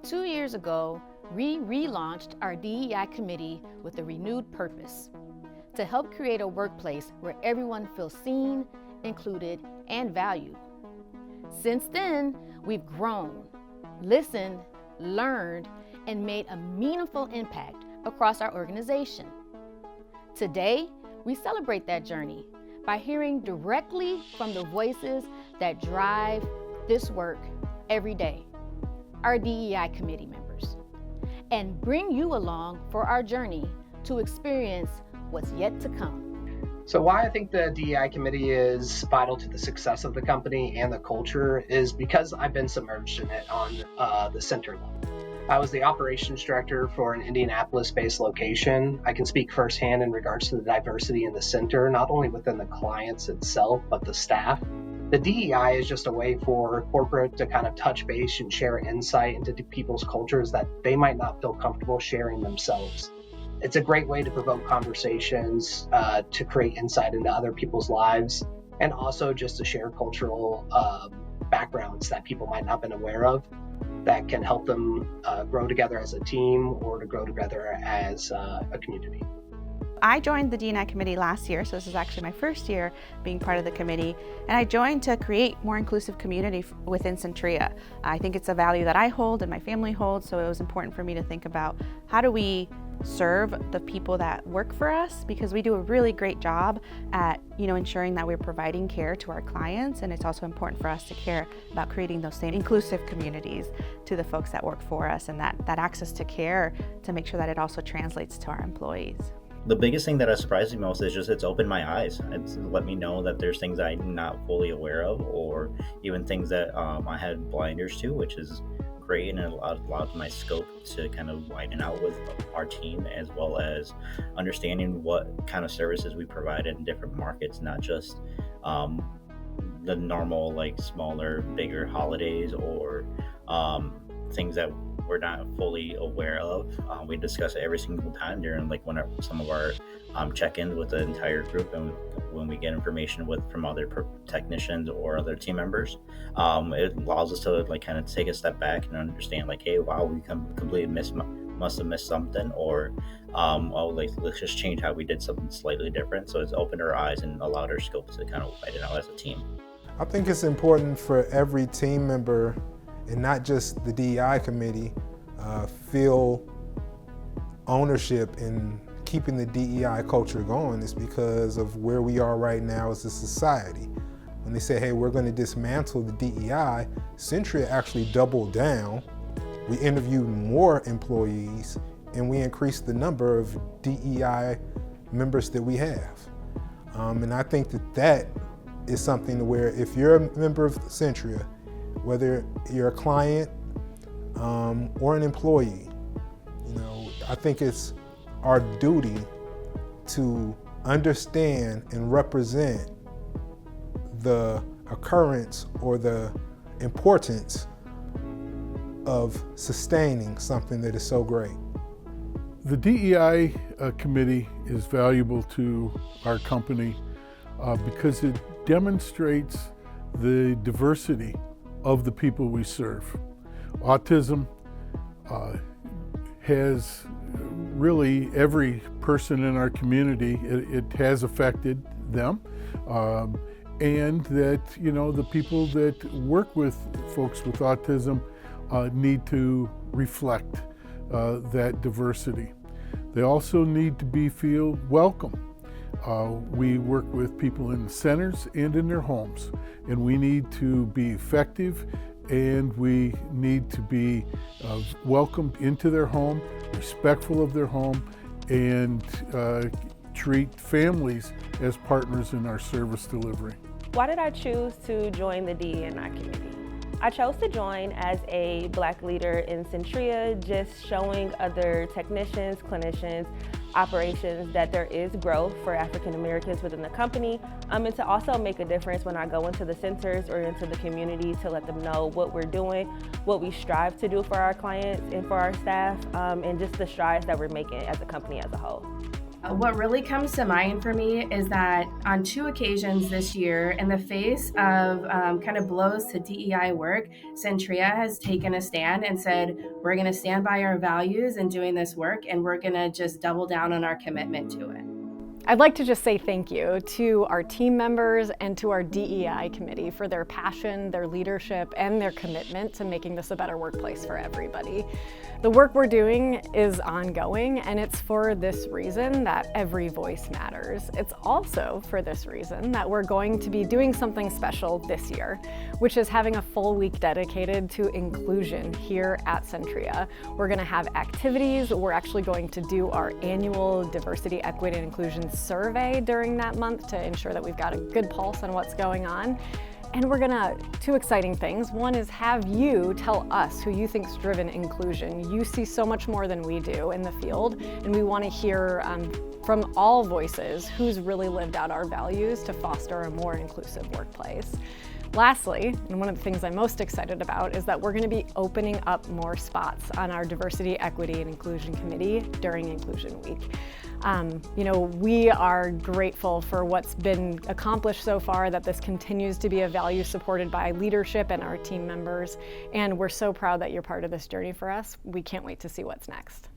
2 years ago, we relaunched our DEI committee with a renewed purpose: to help create a workplace where everyone feels seen, included, and valued. Since then, we've grown, listened, learned, and made a meaningful impact across our organization. Today, we celebrate that journey by hearing directly from the voices that drive this work every day, our DEI committee members, and bring you along for our journey to experience what's yet to come. So why I think the DEI committee is vital to the success of the company and the culture is because I've been submerged in it on the center level. I was the operations director for an Indianapolis-based location. I can speak firsthand in regards to the diversity in the center, not only within the clients itself, but the staff. The DEI is just a way for corporate to kind of touch base and share insight into people's cultures that they might not feel comfortable sharing themselves. It's a great way to provoke conversations, to create insight into other people's lives, and also just to share cultural backgrounds that people might not have been aware of that can help them grow together as a team or to grow together as a community. I joined the D&I committee last year, so this is actually my first year being part of the committee, and I joined to create more inclusive community within Centria. I think it's a value that I hold and my family holds, so it was important for me to think about how do we serve the people that work for us, because we do a really great job at ensuring that we're providing care to our clients, and it's also important for us to care about creating those same inclusive communities to the folks that work for us, and that access to care to make sure that it also translates to our employees. The biggest thing that has surprised me most is just it's opened my eyes. It's let me know that there's things I'm not fully aware of, or even things that I had blinders to, which is great, and it allowed my scope to kind of widen out with our team, as well as understanding what kind of services we provide in different markets, not just the normal smaller, bigger holidays or things that we're not fully aware of. We discuss it every single time during some of our check-ins with the entire group, and when we get information from other technicians or other team members, it allows us to kind of take a step back and understand hey, wow, we completely must have missed something, or let's just change how we did something slightly different. So it's opened our eyes and allowed our scope to kind of widen out as a team. I think it's important for every team member, and not just the DEI committee, feel ownership in keeping the DEI culture going. Is because of where we are right now as a society. When they say, hey, we're going to dismantle the DEI, Centria actually doubled down. We interviewed more employees, and we increased the number of DEI members that we have. And I think that is something where if you're a member of Centria, whether you're a client or an employee, I think it's our duty to understand and represent the occurrence or the importance of sustaining something that is so great. The DEI committee is valuable to our company because it demonstrates the diversity of the people we serve. Autism has really every person in our community, it has affected them. And that, the people that work with folks with autism need to reflect that diversity. They also need to feel welcome. We work with people in the centers and in their homes, and we need to be effective, and we need to be welcomed into their home, respectful of their home, and treat families as partners in our service delivery. Why did I choose to join the DEI committee? I chose to join as a Black leader in Centria, just showing other technicians, clinicians, operations that there is growth for African Americans within the company, and to also make a difference when I go into the centers or into the community to let them know what we're doing, what we strive to do for our clients and for our staff, and just the strides that we're making as a company as a whole. What really comes to mind for me is that on 2 occasions this year, in the face of kind of blows to DEI work, Centria has taken a stand and said, we're going to stand by our values in doing this work, and we're going to just double down on our commitment to it. I'd like to just say thank you to our team members and to our DEI committee for their passion, their leadership, and their commitment to making this a better workplace for everybody. The work we're doing is ongoing, and it's for this reason that every voice matters. It's also for this reason that we're going to be doing something special this year, which is having a full week dedicated to inclusion here at Centria. We're going to have activities. We're actually going to do our annual diversity, equity, and inclusion survey during that month to ensure that we've got a good pulse on what's going on. And we're gonna, 2 exciting things. One is have you tell us who you think's driven inclusion. You see so much more than we do in the field, and we wanna hear from all voices who's really lived out our values to foster a more inclusive workplace. Lastly, and one of the things I'm most excited about, is that we're going to be opening up more spots on our Diversity, Equity, and Inclusion Committee during Inclusion Week. We are grateful for what's been accomplished so far, that this continues to be a value supported by leadership and our team members, and we're so proud that you're part of this journey for us. We can't wait to see what's next.